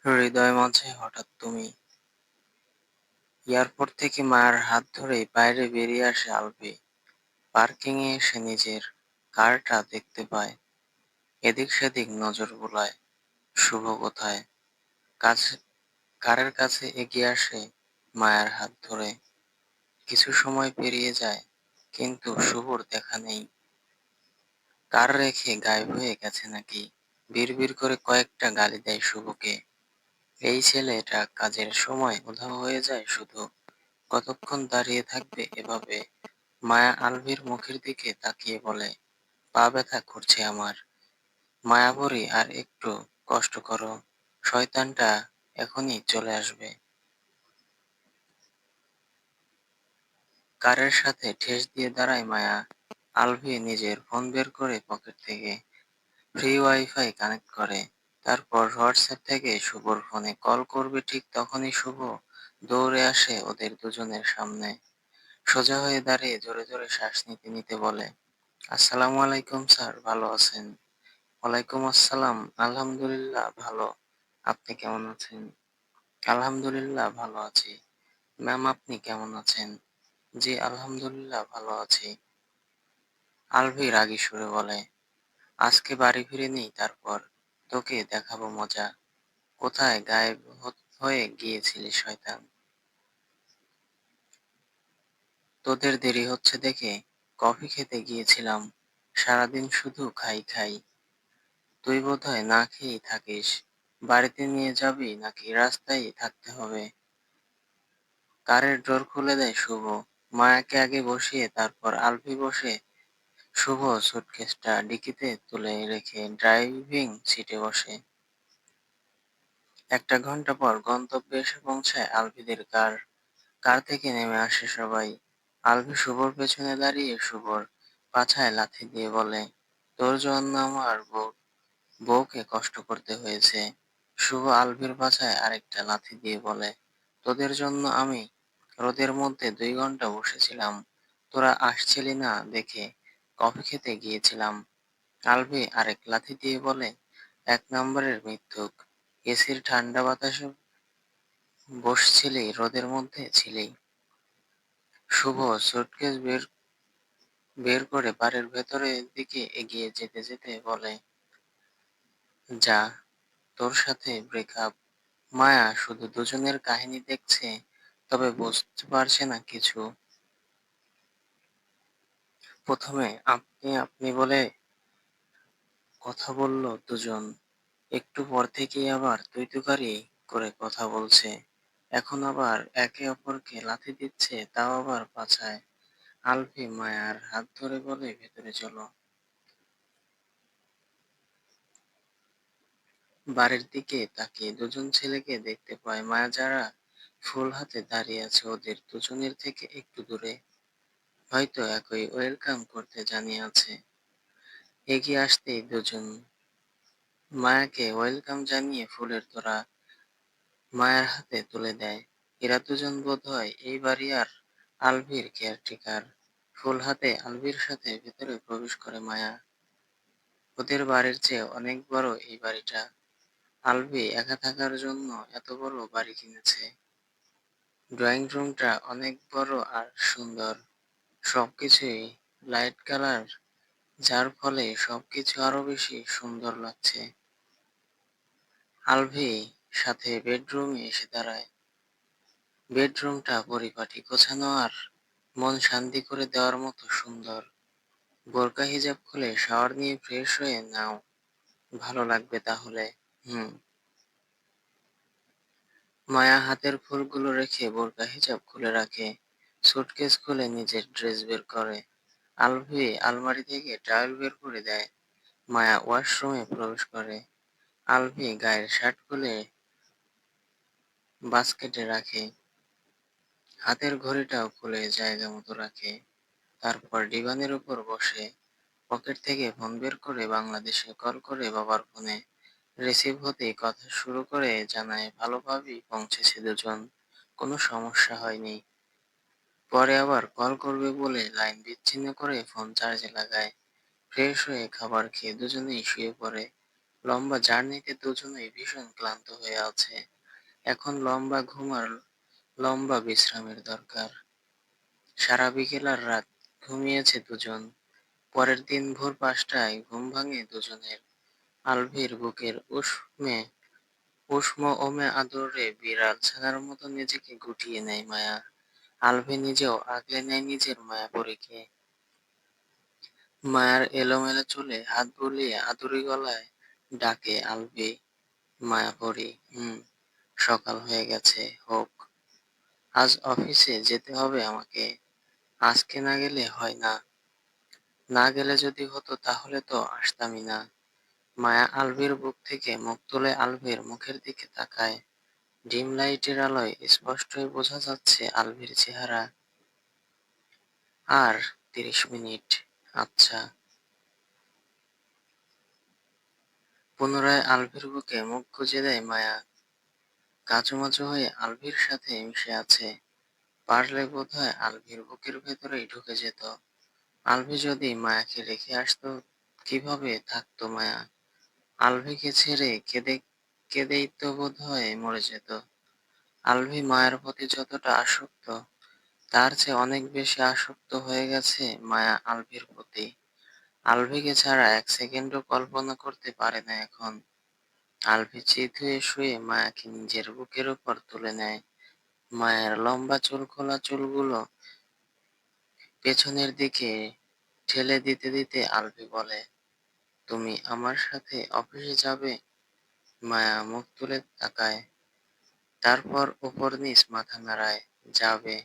হৃদয় মাঝে হঠাৎ তুমি। এয়ারপোর্ট থেকে মায়ের হাত ধরেই বাইরে বেরিয়ে আসে আলভি। পার্কিংয়ে এসে নিজের কারটা দেখতে পায়। এদিক সেদিক নজর বুলায়। শুভ কোথায়? কাছে কারের কাছে এগিয়ে আসে, মায়ের হাত ধরে। কিছু সময় পেরিয়ে যায়, কিন্তু শুভর দেখা নেই। কার রেখে গায়েব হয়ে গেছে নাকি? বিড়বিড় করে কয়েকটা গালি দেয় শুভকে। এই ছেলেটা কাজের সময় উধাও হয়ে যায় শুধু। কতক্ষণ দাঁড়িয়ে থাকবে এভাবে? মায়া আলভির মুখের দিকে তাকিয়ে বলে, পা ব্যথা করছে আমার। মায়াবরী, আর একটু কষ্ট করো, শয়তানটা এখনই চলে আসবে। কারের সাথে ঠেস দিয়ে দাঁড়ায় মায়া। আলভি নিজের ফোন বের করে পকেট থেকে ফ্রি ওয়াইফাই কানেক্ট করে। তারপর হোয়াটসঅ্যাপ থেকে শুভর ফোনে কল করবে, ঠিক তখনই শুভ দৌড়ে আসে ওদের দুজনের সামনে। সোজা হয়ে দাঁড়িয়ে জোরে জোরে শ্বাস নিতে নিতে বলে, আসসালামু আলাইকুম স্যার, ভালো আছেন? ওয়ালাইকুম আসসালাম, আলহামদুলিল্লাহ ভালো। আপনি কেমন আছেন? আলহামদুলিল্লাহ ভালো আছি। ম্যাম, আপনি কেমন আছেন? জি আলহামদুলিল্লাহ ভালো আছি। আলভি রাগী সুরে বলে, আজকে বাড়ি ফিরে নেই, তারপর তোকে দেখাবো মজা। কোথায় গায়েব হয়ে গিয়েছিলি শয়তান? তোদের দেরি হচ্ছে দেখে কফি খেতে গিয়েছিলাম। সারাদিন শুধু খাই খাই। তুই বোধহয় না খেয়েই থাকিস। বাড়িতে নিয়ে যাবি নাকি রাস্তায় থাকতে হবে? কারের ডোর খুলে দেয় শুভ। মায়াকে আগে বসিয়ে তারপর আলভি বসে। শুভ সুটকেসটা ডিকিতে তুলে রেখে ড্রাইভিং সিটে বসে। 1 ঘন্টা পর গন্তব্যে এসে পৌঁছায় আলভিদের কার। কার থেকে নেমে আসে সবাই। আলভি শুভর পেছনে দাঁড়িয়ে শুভর পাছায় লাথি দিয়ে বলে, তোর জন্য আমার বউকে কষ্ট করতে হয়েছে। শুভ আলভির পাছায় আরেকটা লাথি দিয়ে বলে, তোদের জন্য আমি রোদের মধ্যে 2 ঘন্টা বসেছিলাম। তোরা আসছিলি না দেখে কফি খেতে গিয়েছিলাম। আলভি আরেক লাথি দিয়ে বলে, 1 নম্বরের মিথ্যুক। এসির ঠান্ডা বাতাসে বসছিলি, রোদের মধ্যে ছিলি। শুভ সুটকেস বের বের করে বাড়ির ভেতরের দিকে এগিয়ে যেতে যেতে বলে, যা, তোর সাথে ব্রেকআপ। মায়া শুধু দুজনের কাহিনী দেখছে, তবে বুঝতে পারছে না কিছু। প্রথমে আপনি আপনি বলে কথা বলল দুজন, একটু পর থেকেই আবার তুই তুকারি করে কথা বলছে। এখন আবার একে অপরকে লাথি দিচ্ছে, তাও আবার পাছায়। আলভি মায়ার হাত ধরে বলে, ভেতরে চলো। বাড়ির দিকে তাকিয়ে দুজন ছেলেকে দেখতে পায় মায়া, যারা ফুল হাতে দাঁড়িয়ে আছে ওদের দুজনের থেকে একটু দূরে। হয়তো একই ওয়েলকাম করতে জানিয়ে আছে। এগিয়ে আসতেই দুজন মায়াকে ওয়েলকাম জানিয়ে ফুলের তোড়া মায়ের হাতে তুলে দেয়। এরা দুজন বোধহয় এই বাড়ি আর আলভির কেয়ারটেকার। ফুল হাতে আলভির সাথে ভেতরে প্রবেশ করে মায়া। ওদের বাড়ির চেয়ে অনেক বড় এই বাড়িটা। আলভি একা থাকার জন্য এত বড় বাড়ি কিনেছে। ড্রয়িং রুমটা অনেক বড় আর সুন্দর। সবকিছুই লাইট কালার, যার ফলে সবকিছু আরো বেশি সুন্দর লাগছে। আলভি সাথে বেডরুমে এসে দাঁড়ায়। বেডরুমটা পরিপাটি গোছানো আর মন শান্তি করে দেওয়ার মতো সুন্দর। বোরকা হিজাব খুলে শাওয়ার নিয়ে ফ্রেশ হয়ে নাও, ভালো লাগবে তাহলে। হুম। মায়া হাতের ফুলগুলো রেখে বোরকা হিজাব খুলে রাখে। সুটকেস খুলে নিজের ড্রেস বের করে। আলভি আলমারি থেকে টাওয়েল বের করে দেয়। মায়া ওয়াশরুমে প্রবেশ করে। আলভি গায়ের শার্ট খুলে বাস্কেটে রাখে। হাতের ঘড়িটাও খুলে জায়গা মতো রাখে। তারপর ডিভানের উপর বসে পকেট থেকে ফোন বের করে বাংলাদেশে কল করে বাবার ফোনে। রিসিভ হতেই কথা শুরু করে জানায় ভালোভাবেই পৌঁছেছে দুজন, কোনো সমস্যা হয়নি। পরে আবার কল করবে বলে লাইন বিচ্ছিন্ন করে ফোন চার্জে লাগায়। ফ্রেশ হয়ে খাবার খেয়ে দুজনেই শুয়ে পড়ে। লম্বা জার্নিতে দুজনেই ভীষণ ক্লান্ত হয়ে আছে। এখন লম্বা ঘুম আর লম্বা বিশ্রামের দরকার। সারা বিকেল আর রাত ঘুমিয়েছে দুজন। পরের দিন ভোর ৫টায় ঘুম ভাঙে দুজনের। আলভির বুকের উষ্ণ ওমে আদরে বিড়াল ছানার মতো নিজেকে গুটিয়ে নেয় মায়া। আলভি নিজেও আগলে নেয় নিজের মায়াপরীকে। মায়ার এলোমেলো চুলে হাত বুলিয়ে আদুরি গলায় ডাকে আলভি। মায়াপরি, সকাল হয়ে গেছে, হোক। আজ অফিসে যেতে হবে আমাকে। আজকে না গেলে হয় না। না গেলে যদি হতো তাহলে তো আসতামই না। মায়া আলভির বুক থেকে মুখ তুলে আলভির মুখের দিকে তাকায়। ডিম লাইটের আলোয় স্পষ্টই বোঝা যাচ্ছে আলভির চেহারা। আর ৩০ মিনিট। আচ্ছা। পুনরায় আলভির বুকে মুখ গুজে দেয় মায়া। কাঁচুমাচু হয়ে আলভির সাথে মিশে আছে। পারলে বোধহয় আলভির বুকের ভেতরেই ঢুকে যেত। আলভি যদি মায়াকে রেখে আসতো, কিভাবে থাকতো মায়া? আলভিকে ছেড়ে কেঁদেই তো বোধহয় মরে যেত। আলভি মায়ের প্রতি যতটা আসক্ত, তার চেয়ে অনেক বেশি আসক্ত হয়ে গেছে মায়া আলভির প্রতি। আলভিকে ছাড়া এক সেকেন্ডও কল্পনা করতে পারে না এখন। আলভি চিত হয়ে শুয়ে মায়াকে নিজের বুকের উপর তুলে নেয়। মায়ের লম্বা চুলখোলা চুলগুলো পেছনের দিকে ঠেলে দিতে দিতে আলভি বলে, তুমি আমার সাথে অফিসে যাবে? মায়া মুখ তুলে তাকায়, তারপর উপর নিচ মাথা নাড়ায়। যাবে।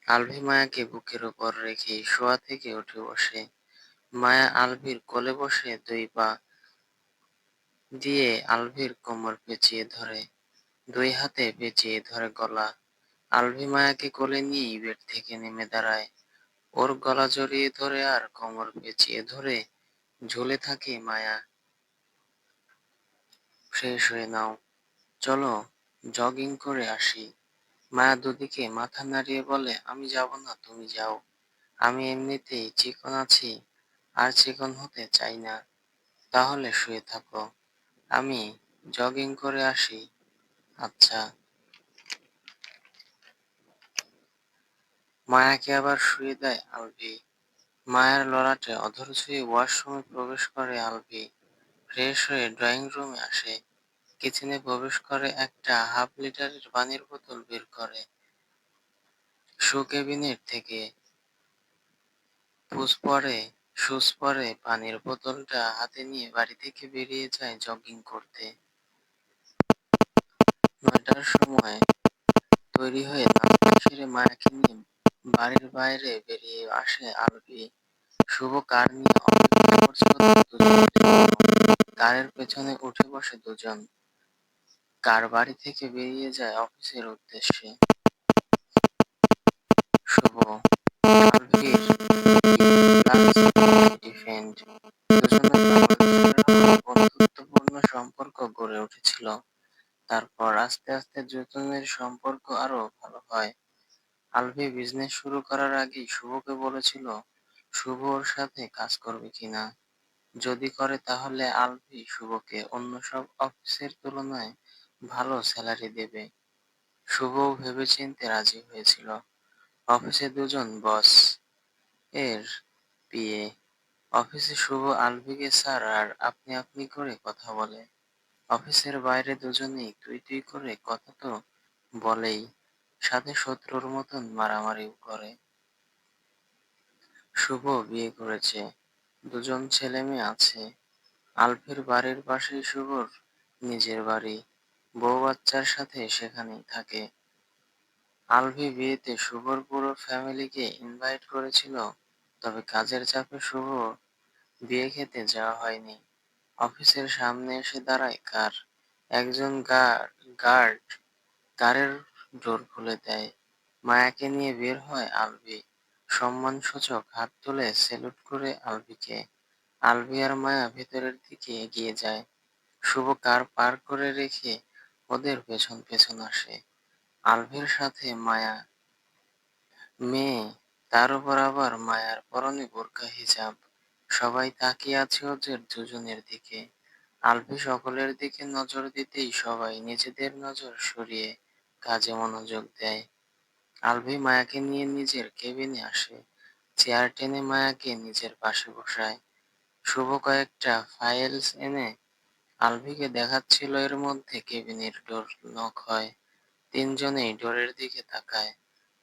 আলভি মায়াকে বুকের উপর রেখে শোয়া থেকে উঠে বসে। মায়া আলভির কোলে বসে ২ পা দিয়ে আলভির কোমর পেঁচিয়ে ধরে, ২ হাতে পেঁচিয়ে ধরে গলা। আলভি মায়াকে কোলে নিয়েই বেড থেকে নেমে দাঁড়ায়। ওর গলা জড়িয়ে ধরে আর কোমর পেঁচিয়ে ধরে ঝুলে থাকে মায়া। ফ্রেশ হয়ে নাও, চলো জগিং করে আসি। মায়া দুদিকে মাথা নাড়িয়ে বলে, আমি যাব না, তুমি যাও। আমি এমনিতেই চিকন আছি, আর চিকন হতে চাই না। তাহলে শুয়ে থাকো, আমি জগিং করে আসি। আচ্ছা। মায়াকে আবার শুয়ে দেয় আলভি। মায়ের ললাটে অধর ছুঁয়ে ওয়াশরুমে প্রবেশ করে আলভি। ফ্রেশ হয়ে ড্রয়িং রুমে আসে। কিচেনে প্রবেশ করে একটা হাফ লিটারের পানির বোতল বের করে শু ক্যাবিনেট থেকে। শুজ পরে পানির বোতলটা হাতে নিয়ে বাড়ি থেকে বেরিয়ে যায় জগিং করতে। ৯টার সময় তৈরি হয়ে নাস্তা সেরে মায়াকে নিয়ে বাড়ির বাইরে বেরিয়ে আসে আলভি। শুভ কার নিয়ে অপেক্ষা করছিল দুজনের জন্য। কারের পেছনে উঠে বসে দুজন। কার বাড়ি থেকে বেরিয়ে যায় অফিসের উদ্দেশ্যে। শুভ, আলভির ডিফেন্ড। দুজনের বাংলাদেশের বন্ধুত্বপূর্ণ সম্পর্ক গড়ে উঠেছিল। তারপর আস্তে আস্তে দুজনের সম্পর্ক আরো ভালো হয়। আলভি বিজনেস শুরু করার আগেই শুভকে বলেছিল শুভ ওর সাথে কাজ করবে কিনা। যদি করে তাহলে আলভি শুভকে অন্য সব অফিসের তুলনায় ভালো স্যালারি দেবে। শুভও ভেবেচিন্তে রাজি হয়েছিল। অফিসে দুজন বস এর পিএ। অফিসে শুভ আলভিকে স্যার আর আপনি আপনি করে কথা বলে। অফিসের বাইরে দুজনেই তুই তুই করে কথা তো বলেই, সাথে শত্রুর মতন মারামারিও করে। শুভ বিয়ে করেছে, দুজন ছেলে মেয়ে আছে। আলভির বাড়ির পাশেই শুভর নিজের বাড়ি। বউ বাচ্চার সাথে সেখানেই থাকে। আলভি বিয়েতে শুভর পুরো ফ্যামিলিকে ইনভাইট করেছিল, তবে কাজের চাপে শুভ বিয়ে খেতে যাওয়া হয়নি। অফিসের সামনে এসে দাঁড়ায় কার। একজন গার্ড কারের ডোর খুলে দেয়। মায়াকে নিয়ে বের হয় আলভি। সম্মানসূচক হাত তুলে সেলুট করে আলভিকে। আলভি আর মায়া ভেতরের দিকে এগিয়ে যায়। শুভ কার পার করে রেখে ওদের পেছন পেছন আসে। আলভির সাথে মায়া মেয়ে, তার উপর আবার মায়ার পরনে বোরকা হিজাব। সবাই তাকিয়ে আছে ওদের দুজনের দিকে। আলভি সকলের দিকে নজর দিতেই সবাই নিজেদের নজর সরিয়ে কাজে মনোযোগ দেয়। আলভি মায়াকে নিয়ে নিজের কেবিনে আসে, চেয়ার টেনে মায়াকে নিজের পাশে বসায়। শুভ কয়েকটা ফাইলস এনে আলভিকে দেখাচ্ছিল, এর মধ্যে কেবিনের ডোর নক হয়। তিনজনেই ডোরের দিকে তাকায়।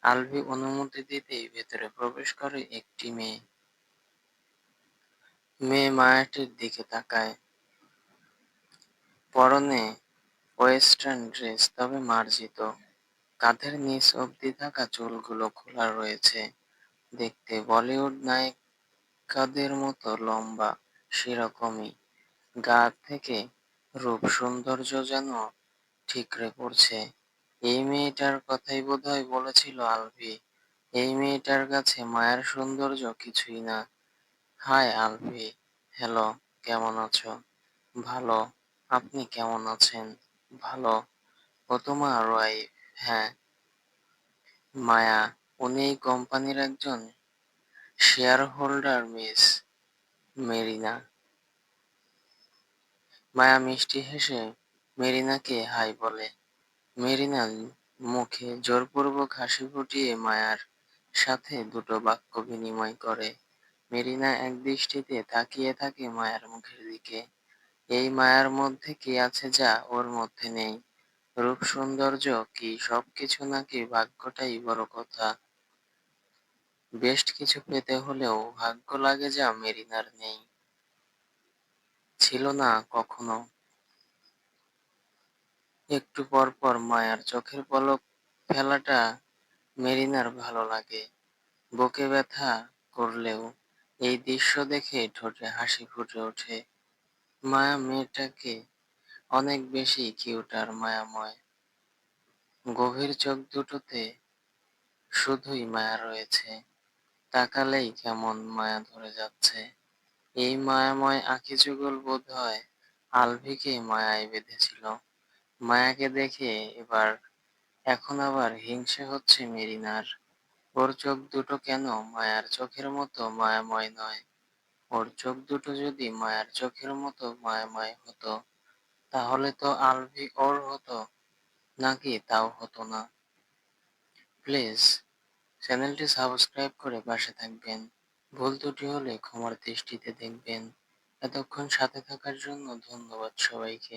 আলভি অনুমতি দিতেই ভেতরে প্রবেশ করে একটি মেয়ে। মেয়ে মায়াটির দিকে তাকায়। পরনে ওয়েস্টার্ন ড্রেস, তবে মার্জিত। কাঁধের নিচ অবধি থাকা চুলগুলো খোলা রয়েছে। দেখতে বলিউড নায়িকাদের মতো লম্বা, সেরকমই। গা থেকে রূপ সৌন্দর্য যেন ঠিকরে পড়ছে। এই মেয়েটার কথাই বোধহয় বলেছিল আলভি। এই মেয়েটার কাছে মায়ের সৌন্দর্য কিছুই না। হাই আলভি। হ্যালো, কেমন আছো? ভালো। আপনি কেমন আছেন? ভালো। ও তোমার ওয়াইফ? হ্যাঁ। মায়া, উনি এই কোম্পানির একজন শেয়ার হোল্ডার, মিস মেরিনা। মায়া মিষ্টি হেসে মেরিনাকে হাই বলে। মেরিনা মুখে জোরপূর্বক হাসি ফুটিয়ে মায়ার সাথে দুটো বাক্য বিনিময় করে। মেরিনা একদৃষ্টিতে তাকিয়ে থাকে মায়ার মুখের দিকে। এই মায়ার মধ্যে কি আছে যা ওর মধ্যে নেই? রূপ সৌন্দর্য কি সবকিছু, নাকি ভাগ্যটাই বড় কথা? বেস্ট কিছু পেতে হলেও ভাগ্য লাগে যা মেরিনার নেই, ছিল না কখনো। একটু পর পর মায়ার চোখের পলক ফেলাটা মেরিনার ভালো লাগে। বুকে ব্যথা করলেও এই দৃশ্য দেখে ঠোঁটে হাসি ফুটে ওঠে। মায়া মেয়েটাকে অনেক বেশি কিউট আর মায়াময়। গভীর চোখ দুটোতে শুধুই মায়া রয়েছে। তাকালেই কেমন মায়া ধরে যাচ্ছে। এই মায়াময় আঁখি যুগল বোধহয় আলভিকে মায়ায় বেঁধেছিল। মায়াকে দেখে এখন আবার হিংসে হচ্ছে মেরিনার। ওর চোখ দুটো কেন মায়ার চোখের মতো মায়াময় নয়? ওর চোখ দুটো যদি মায়ার চোখের মতো মায়াময় হতো, তাহলে তো আলভি ওর হতো, নাকি তাও হতো না? প্লিজ চ্যানেলটি সাবস্ক্রাইব করে পাশে থাকবেন। ভুল ত্রুটি হলে ক্ষমার দৃষ্টিতে দেখবেন। এতক্ষণ সাথে থাকার জন্য ধন্যবাদ সবাইকে।